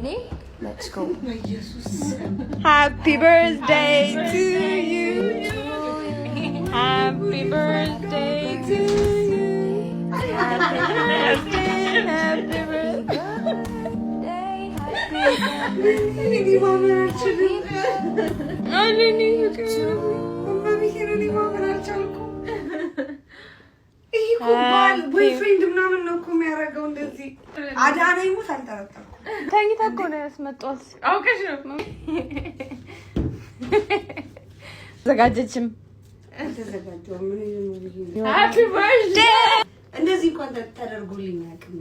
Ready? Let's go. Happy birthday to you. Happy birthday to you. Happy birthday. Happy birthday. boyfriend ምናምን ነው እኮ የሚያደርገው እንደዚህ አዳና ይሙት አልጠረጠርኩም። ተኝታ እኮ ነው ያስመጣሁት። አውቀሽ ነው ዘጋጀችም ተዘጋጀው ምን ሃፒ በርዝዴይ እንደዚህ እንኳን ተደርጎልኝ አያውቅም።